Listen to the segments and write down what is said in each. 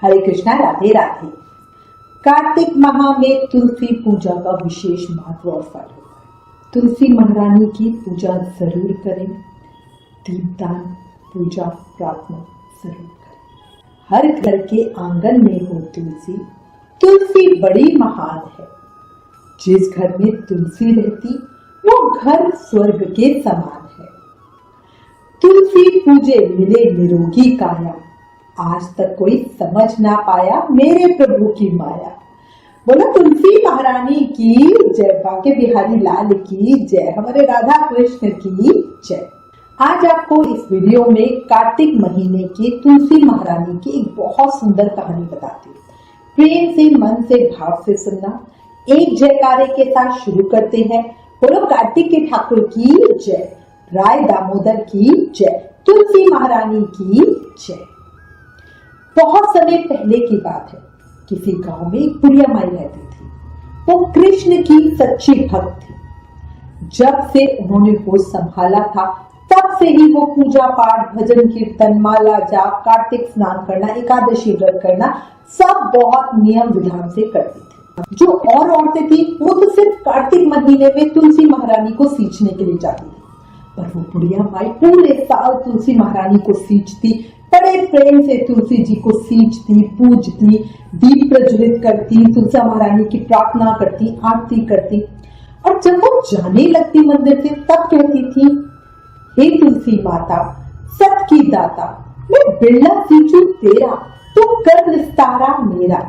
हरे कृष्णा, राधे राधे। कार्तिक माह में तुलसी पूजा का विशेष महत्व और फल होता है। तुलसी महारानी की पूजा जरूर करें, दीपदान, पूजा, प्रार्थना जरूर करें। हर घर के आंगन में हो तुलसी, तुलसी बड़ी महान है। जिस घर में तुलसी रहती वो घर स्वर्ग के समान है। तुलसी पूजे मिले निरोगी काया, आज तक कोई समझ ना पाया मेरे प्रभु की माया। बोलो तुलसी महारानी की जय, बांके बिहारी लाल की जय, हमारे राधा कृष्ण की जय। आज आपको इस वीडियो में कार्तिक महीने की तुलसी महारानी की एक बहुत सुंदर कहानी बताती हूँ। प्रेम से, मन से, भाव से सुनना। एक जयकारे के साथ शुरू करते हैं। बोलो कार्तिक के ठाकुर की जय, राय दामोदर की जय, तुलसी महारानी की जय। बहुत समय पहले की बात है। किसी गांव में एक बुढ़िया माई रहती थी। वो कृष्ण की सच्ची भक्त थी। जब से उन्होंने होश संभाला था तब से ही वो पूजा पाठ, भजन कीर्तन, माला जाप, कार्तिक स्नान करना, एकादशी व्रत करना सब बहुत नियम विधान से करती थी। जो और औरतें थी वो तो सिर्फ कार्तिक महीने में तुलसी महारानी को सींचने के लिए जाती थी, पर वो बुढ़िया माई पूरे साल तुलसी महारानी को सींचती, बड़े प्रेम से तुलसी जी को सींचती, पूजती, दीप प्रज्वलित करती, तुलसी महारानी की प्रार्थना करती, आरती करती। और जब वो जाने लगती मंदिर से तब कहती थी, हे तुलसी माता, सत की दाता, मैं बिरला सींचू तेरा, तू कर निस्तारा मेरा।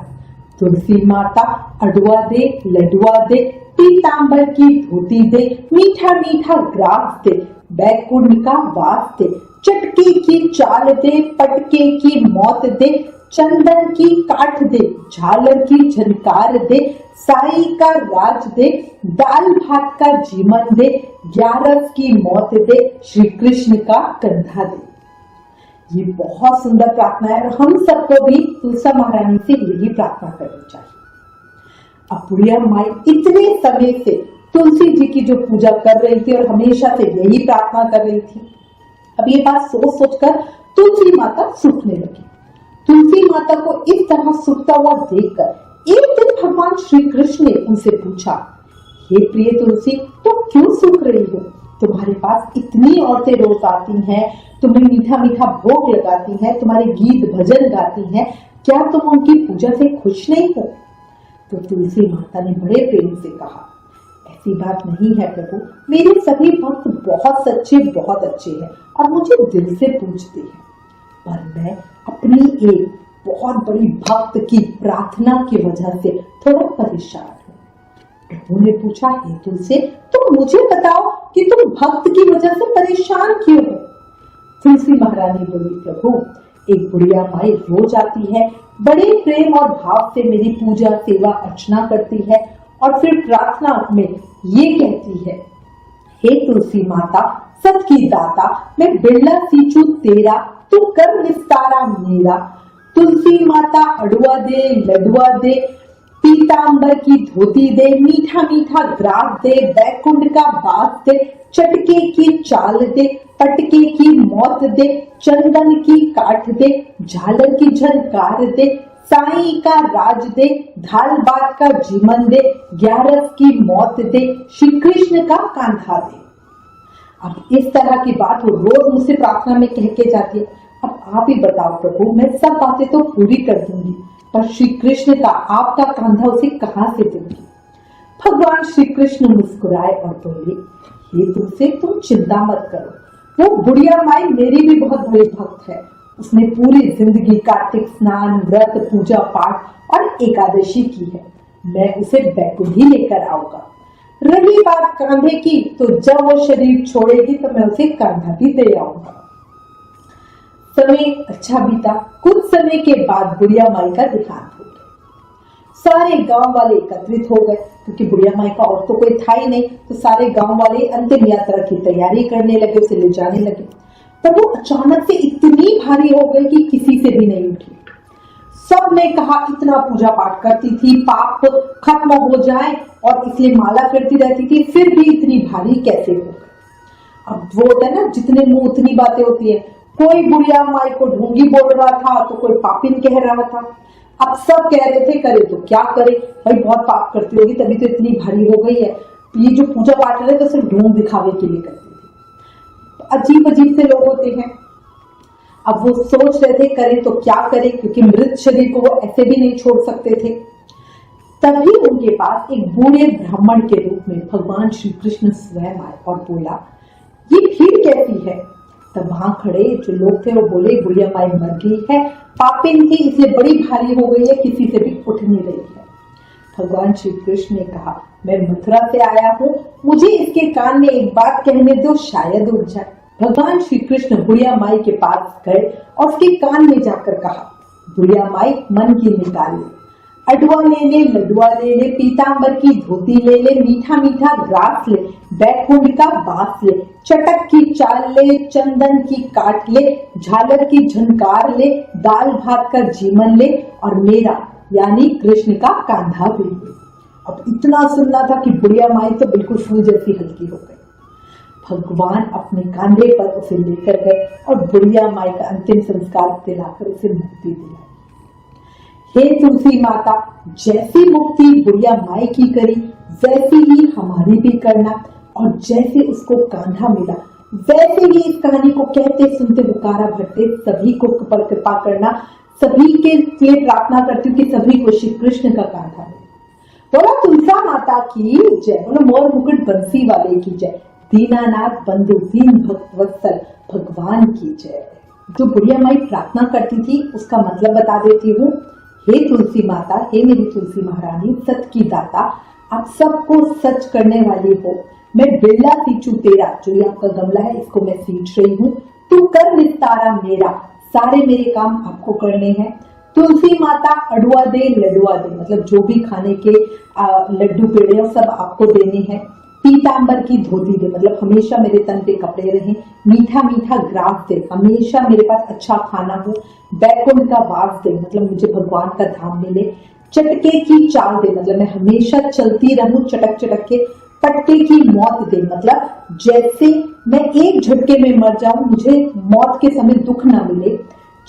तुलसी माता अडुआ दे, लडुआ दे, पीतांबर की धोती दे, मीठा मीठा ग्रास दे, बैकुंठ का वास दे, चटके की चाल दे, पटके की मौत दे, चंदन की काठ दे, झालर की झनकार दे, साई का राज दे, दाल भात का जीवन दे, ग्यारस की मौत दे, श्री कृष्ण का कंधा दे। ये बहुत सुंदर प्रार्थना है और हम सबको भी तुलसी महारानी से यही प्रार्थना करनी चाहिए। अब बुढ़िया माई इतने समय से तुलसी जी की जो पूजा कर रही थी और हमेशा से यही प्रार्थना कर रही थी, अब ये बात सोच सोचकर तुलसी माता सूखने लगी। तुलसी माता को इस तरह सूखता हुआ देखकर एक दिन भगवान श्री कृष्ण ने उनसे पूछा, हे प्रिय तुलसी, तुम क्यों सूख रही हो? तुम्हारे पास इतनी औरतें रोज आती हैं, तुम्हें मीठा मीठा भोग लगाती हैं, तुम्हारे गीत भजन गाती हैं, क्या तुम उनकी पूजा से खुश नहीं हो? तो तुलसी माता ने बड़े प्रेम से कहा, ऐसी बात नहीं है प्रभु, मेरे सभी भक्त बहुत सच्चे, बहुत अच्छे हैं और मुझे दिल से पूजते हैं, पर मैं अपनी एक बहुत बड़ी भक्त की प्रार्थना की वजह से थोड़ा परेशान हूँ। प्रभु ने पूछा, हे तुलसी, तुम मुझे बताओ कि तुम भक्त की वजह से परेशान क्यों हो? तुलसी महारानी बोली, प्रभु, एक बुढ़िया माई रोज आती है, बड़े प्रेम और भाव से मेरी पूजा, सेवा, अर्चना करती है और फिर प्रार्थना में ये कहती है, हे तुलसी माता, सत की दाता, मैं बिरला सींचू तेरा, तू कर निस्तारा मेरा। तुलसी माता अडुआ दे, लडुआ दे, पीतांबर की धोती दे, मीठा मीठा ग्रास दे, बैकुंठ का वास दे, चटके की चाल दे, पटके की मौत दे, चंदन की काठ दे, झालर की झनकार दे, साई का राज दे, दाल भात का जीवन दे, ग्यारस की मौत दे, श्री कृष्ण का कांधा दे। अब इस तरह की बात वो रोज मुझसे प्रार्थना में कह के जाती है। अब आप ही बताओ प्रभु, मैं सब बातें तो पूरी कर दूंगी, पर श्री कृष्ण का, आपका कांधा उसे कहां से दूंगी? भगवान श्री कृष्ण मुस्कुराए और बोले, हे तुलसी, तुम चिंता मत करो, वो बुढ़िया माई मेरी भी बहुत बड़ी भक्त है। उसने पूरी जिंदगी कार्तिक स्नान, व्रत, पूजा पाठ और एकादशी की है। मैं उसे बैकुंठ ही लेकर आऊंगा। रही बात कांधे की, तो जब वो शरीर छोड़ेगी तो मैं उसे कांधा भी दे आऊंगा। समय अच्छा बीता। कुछ समय के बाद बुढ़िया माई का देहांत हो गया। सारे गांव वाले एकत्रित हो गए, क्योंकि बुढ़िया माई का और तो कोई था ही नहीं, तो सारे गांव वाले अंतिम यात्रा की तैयारी करने लगे, उसे ले जाने लगे। पर वो अचानक से इतनी भारी हो गई कि किसी से भी नहीं उठी। सब ने कहा, इतना पूजा पाठ करती थी, पाप खत्म हो जाए और इसलिए माला करती रहती थी, फिर भी इतनी भारी कैसे हो गई? अब वो होता है ना, जितने मुंह उतनी बातें होती है। कोई बुढ़िया माई को ढोंगी बोल रहा था तो कोई पापिन कह रहा था। अब सब कह रहे थे करे तो क्या करे, भाई बहुत पाप करती होगी तभी तो इतनी भारी हो गई है। ये जो पूजा पाठ है तो सिर्फ ढोंग दिखावे के लिए करते थे। अजीब अजीब से लोग होते हैं। अब वो सोच रहे थे करें तो क्या करें, क्योंकि मृत शरीर को वो ऐसे भी नहीं छोड़ सकते थे। तभी उनके पास एक बूढ़े ब्राह्मण के रूप में भगवान श्री कृष्ण स्वयं आए और बोला ये भीड़ कैसी है। तब वहां खड़े जो लोग थे वो बोले बुढ़िया माई मर गई है, पापिन थी इसलिए बड़ी भारी हो गई है, किसी से भी उठ नहीं रही है। भगवान श्री कृष्ण ने कहा मैं मथुरा से आया हूँ, मुझे इसके कान में एक बात कहने दो, शायद उठ जाए। भगवान श्री कृष्ण बुढ़िया माई के पास गए और उसके कान में जाकर कहा बुढ़िया माई मन की निकाल ले, अडुआ ले ले, लडुआ ले ले, पीतांबर की धोती ले ले, मीठा मीठा ग्रास ले, बैकुंठ का बास ले, चटक की चाल ले, चंदन की काट ले, झालर की झनकार ले, दाल भात का जीवन ले और मेरा यानी कृष्ण का कांधा भी ले। अब इतना सुनना था कि बुढ़िया माई तो बिल्कुल फूल जैसी हल्की हो गई। भगवान अपने कांधे पर उसे लेकर गए और बुढ़िया माई का अंतिम संस्कार दिलाकर उसे मुक्ति दिलाई। हे तुलसी माता, जैसी मुक्ति बुढ़िया माई की करी वैसी ही हमारी भी करना, और जैसे उसको कांधा मिला वैसे ही इस कहानी को कहते सुनते हुकारा भरते सभी को कृपा करना। सभी के लिए प्रार्थना करती हूँ कि सभी को श्री कृष्ण का कांधा मिले। बोला तुलसा माता की जय, बोलो मोर मुकुट बंसी वाले की जय, दीनानाथ बंधु दीन भक्त वत्सल भगवान की जय। जो बुढ़िया माई प्रार्थना करती थी उसका मतलब बता देती हूँ। हे तुलसी माता, हे मेरी तुलसी महारानी, सत की दाता, आप सबको सच करने वाली हो। मैं बिरला सींचू तेरा, जो ये आपका गमला है इसको मैं सींच रही हूँ, तू कर निस्तारा मेरा, सारे मेरे काम आपको करने हैं। तुलसी माता अडुआ दे लडुआ दे, मतलब जो भी खाने के लड्डू पेड़े सब आपको देने हैं। पीतांबर की धोती दे, मतलब हमेशा मेरे तन पे कपड़े रहें। मीठा मीठा ग्रास दे, हमेशा मेरे पास अच्छा खाना हो। बैकुंठ का वास दे, मतलब मुझे भगवान का धाम मिले। चटके की चाल दे, मतलब मैं हमेशा चलती रहूं चटक चटक के। पट्टे की मौत दे, मतलब जैसे मैं एक झटके में मर जाऊं, मुझे मौत के समय दुख ना मिले।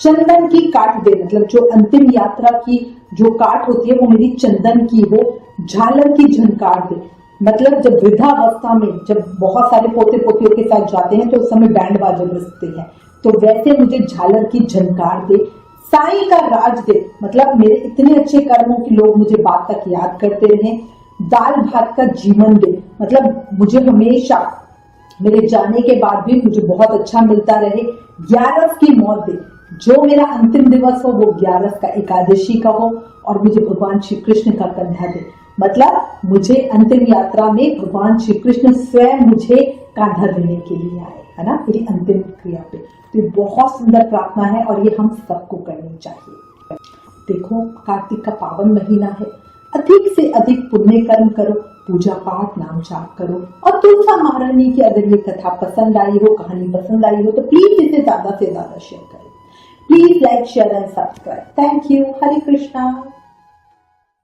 चंदन की काट दे, मतलब जो अंतिम यात्रा की जो काट होती है वो मेरी चंदन की हो। झालर की झनकार दे, मतलब जब वृद्धावस्था में जब बहुत सारे पोते पोतियों के साथ जाते हैं तो उस समय बैंड बाजे बजते हैं, तो वैसे मुझे झालर की झनकार दे। साईं का राज दे, मतलब मेरे इतने अच्छे कर्मों की लोग मुझे बात तक याद करते रहे। दाल भात का जीवन दे, मतलब मुझे हमेशा मेरे जाने के बाद भी मुझे बहुत अच्छा मिलता रहे। ग्यारस की मौत दे, जो मेरा अंतिम दिवस हो वो ग्यारस का एकादशी का हो और मुझे भगवान श्री कृष्ण का कंधा दे, मतलब मुझे अंतिम यात्रा में भगवान श्री कृष्ण स्वयं मुझे कांधा देने के लिए आए, है ना, मेरी अंतिम क्रिया पे। तो ये बहुत सुंदर प्रार्थना है और ये हम सबको करनी चाहिए। देखो कार्तिक का पावन महीना है, अधिक से अधिक पुण्य कर्म करो, पूजा पाठ नाम जाप करो। और तुलसा महारानी की अगर ये कथा पसंद आई हो, कहानी पसंद आई हो तो प्लीज इसे ज्यादा से ज्यादा शेयर करें। Please like share and subscribe. Thank you. Hare Krishna.